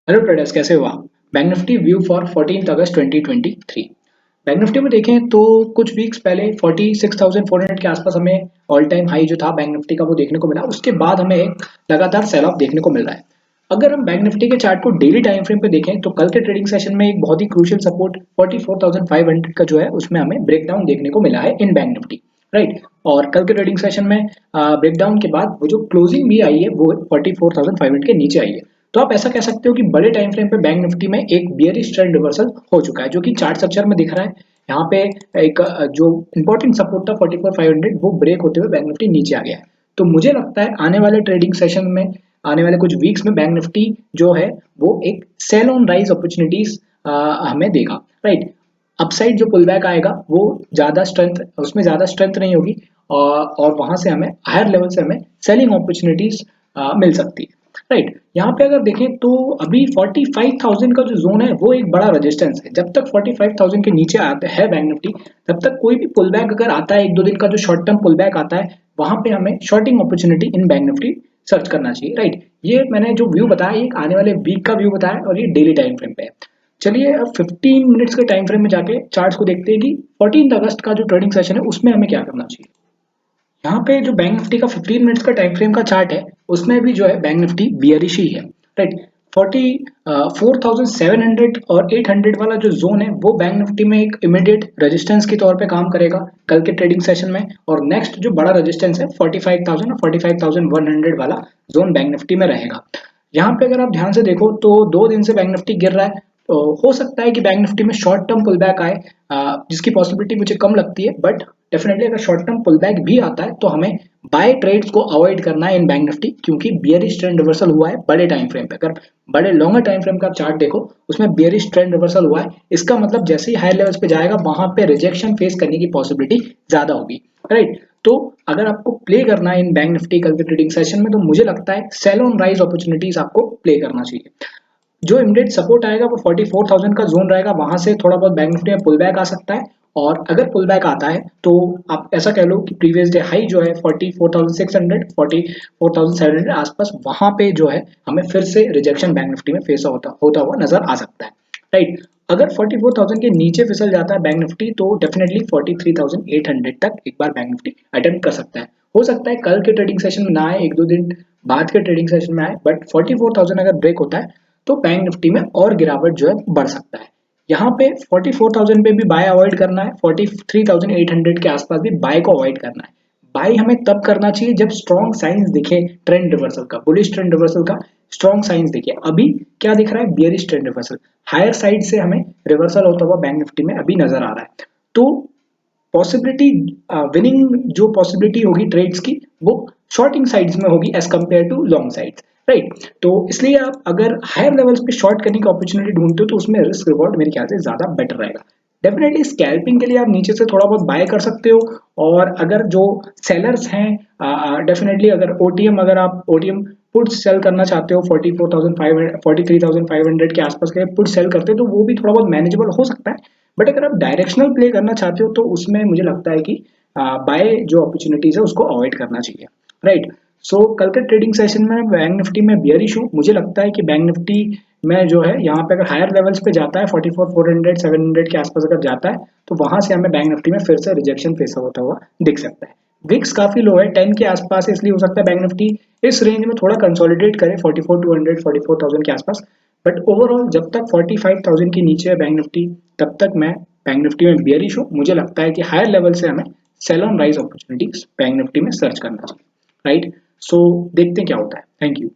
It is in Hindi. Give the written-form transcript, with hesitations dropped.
हेलो ट्रेडर्स, कैसे हो आप? Bank Nifty view for 14 August 2023। Bank Nifty में देखें तो कुछ वीक्स पहले 46,400 के आसपास हमें ऑल टाइम हाई जो था बैंक निफ्टी का वो देखने को मिला। उसके बाद हमें एक लगातार सेल ऑफ देखने को मिल रहा है। अगर हम बैंक निफ्टी के चार्ट को डेली टाइम फ्रेम पे देखें तो कल के ट्रेडिंग सेशन में एक बहुत ही क्रूशियल सपोर्ट 44,500 का जो है उसमें हमें ब्रेकडाउन देखने को मिला है इन बैंक निफ्टी, राइट। और कल के ट्रेडिंग सेशन में ब्रेकडाउन के बाद वो जो क्लोजिंग भी आई है वो 44,500 के नीचे आई है। तो आप ऐसा कह सकते हो कि बड़े टाइम फ्रेम पे बैंक निफ्टी में एक बियरिश ट्रेंड रिवर्सल हो चुका है, जो कि चार्ट स्ट्रक्चर में दिख रहा है। यहाँ पे एक जो इंपॉर्टेंट सपोर्ट था 44,500 वो ब्रेक होते हुए बैंक निफ्टी नीचे आ गया है। तो मुझे लगता है आने वाले ट्रेडिंग सेशन में, आने वाले कुछ वीक्स में बैंक निफ्टी जो है वो एक सेल ऑन राइज अपॉर्चुनिटीज हमें देगा, राइट। अपसाइड जो पुल बैक आएगा वो ज्यादा स्ट्रेंथ, उसमें ज्यादा स्ट्रेंथ नहीं होगी, और वहां से हमें हायर लेवल से हमें सेलिंग अपॉर्चुनिटीज मिल सकती है, राइट। यहाँ पे अगर देखें तो अभी 45,000 का जो जोन है वो एक बड़ा रेजिस्टेंस है। जब तक 45,000 के नीचे आते हैं बैंक निफ्टी, तब तक कोई भी पुल बैक अगर आता है, एक दो दिन का जो शॉर्ट टर्म पुल बैक आता है, वहां पे हमें shorting opportunity in bank Nifty search करना चाहिए, राइट। ये मैंने जो व्यू बताया ये आने वाले वीक का व्यू बताया और ये डेली टाइम फ्रेम पे है। चलिए अब 15 मिनट्स के टाइम फ्रेम में जाके चार्ट्स को देखते हैं कि 14 अगस्त का जो ट्रेडिंग सेशन है उसमें हमें क्या करना चाहिए। यहाँ पे जो बैंक निफ्टी का 15 मिनट्स का टाइम फ्रेम का चार्ट है उसमें भी जो है बैंक निफ्टी बियरिश ही है, राइट। 4,700 और 800 वाला जो जोन है वो बैंक निफ्टी में एक इमीडिएट रेजिस्टेंस के तौर पे काम करेगा कल के ट्रेडिंग सेशन में। और नेक्स्ट जो बड़ा रेजिस्टेंस है 45,000 और 45,100 वाला जोन बैंक निफ्टी में रहेगा। यहाँ पे अगर आप ध्यान से देखो तो 2 दिन से बैंक निफ्टी गिर रहा है, तो हो सकता है कि बैंक निफ्टी में शॉर्ट टर्म पुल बैक आए, जिसकी पॉसिबिलिटी मुझे कम लगती है। बट डेफिनेटली अगर शॉर्ट टर्म पुल बैक भी आता है तो हमें बाय ट्रेड्स को अवॉइड करना है इन बैंक निफ्टी, क्योंकि बियरिश ट्रेंड रिवर्सल हुआ है बड़े टाइम फ्रेम पे। अगर बड़े लॉन्गर टाइम फ्रेम का चार्ट देखो उसमें बियरिश ट्रेंड रिवर्सल हुआ है, इसका मतलब जैसे ही हायर लेवल्स पे जाएगा वहां पे रिजेक्शन फेस करने की पॉसिबिलिटी ज्यादा होगी, राइट। तो अगर आपको प्ले करना है इन बैंक निफ्टी कल के ट्रेडिंग सेशन में तो मुझे लगता है सेल ऑन राइज अपॉर्चुनिटीज आपको प्ले करना चाहिए। जो इमीडिएट सपोर्ट आएगा वो 44,000 का जोन रहेगा, वहां से थोड़ा बहुत बैंक निफ्टी में पुल बैक आ सकता है। और अगर पुल बैक आता है तो आप ऐसा कह लो कि प्रीवियस डे हाई जो है 44,600 44,700 आसपास, वहां पे जो है हमें फिर से रिजेक्शन बैंक निफ्टी में फेस होता हुआ नजर आ सकता है, राइट। अगर 44,000 के नीचे फिसल जाता है बैंक निफ्टी तो डेफिनेटली 43,800 तक एक बार बैंक निफ्टी अटेम्प्ट कर सकता है। हो सकता है कल के ट्रेडिंग सेशन में ना आए, एक दो दिन बाद के ट्रेडिंग सेशन में आए, बट 44,000 अगर ब्रेक होता है तो बैंक निफ्टी में और गिरावट जो है बढ़ सकता है। यहाँ पे 44,000 पे भी बाय अवॉइड करना है, 43,800 के आसपास भी बाय को अवॉइड करना है। बाय हमें तब करना चाहिए जब स्ट्रॉन्ग साइंस दिखे ट्रेंड रिवर्सल का, बुलिश ट्रेंड रिवर्सल का स्ट्रॉन्ग साइंस दिखे। अभी क्या दिख रहा है? Bearish trend reversal, higher side से हमें रिवर्सल होता हुआ बैंक निफ्टी में अभी नजर आ रहा है। तो पॉसिबिलिटी, विनिंग जो पॉसिबिलिटी होगी ट्रेड्स की वो शॉर्टिंग साइड्स में होगी as compare to long sides, right. तो इसलिए आप अगर हायर लेवल्स पे शॉर्ट करने की अपॉर्चुनिटी ढूंढते हो तो उसमें रिस्क रिवॉर्ड मेरे ख्याल से ज्यादा बेटर रहेगा। डेफिनेटली स्कैल्पिंग के लिए आप नीचे से थोड़ा बहुत बाय कर सकते हो। और अगर जो सेलर्स हैं, डेफिनेटली अगर ओटीएम, अगर आप ओटीएम पुट सेल करना चाहते हो 44,500 43,500 के आसपास के पुट सेल करते हो तो वो भी थोड़ा बहुत मैनेजेबल हो सकता है। बट अगर आप डायरेक्शनल प्ले करना चाहते हो तो उसमें मुझे लगता है कि बाय जो अपॉर्चुनिटीज है उसको अवॉइड करना चाहिए, राइट। सो कल के ट्रेडिंग सेशन में बैंक निफ्टी में बियरिश हूँ। मुझे लगता है कि बैंक निफ्टी में जो है यहाँ पे अगर हायर लेवल्स पे जाता है 44,400 700 के आसपास अगर जाता है तो वहां से हमें बैंक निफ्टी में फिर से रिजेक्शन फेस होता हुआ दिख सकता है। विक्स काफी लो है 10 के आसपास, इसलिए हो सकता है बैंक निफ्टी इस रेंज में थोड़ा कंसोलिडेट करे 44,200 44,000 के आसपास। बट ओवरऑल जब तक 45,000 के नीचे है बैंक निफ्टी तब तक मैं बैंक निफ्टी में बियरिश हूँ। मुझे लगता है कि हायर लेवल से हमें sell on rise opportunities bank Nifty में सर्च करना चाहिए, राइट। सो देखते हैं क्या होता है। Thank you.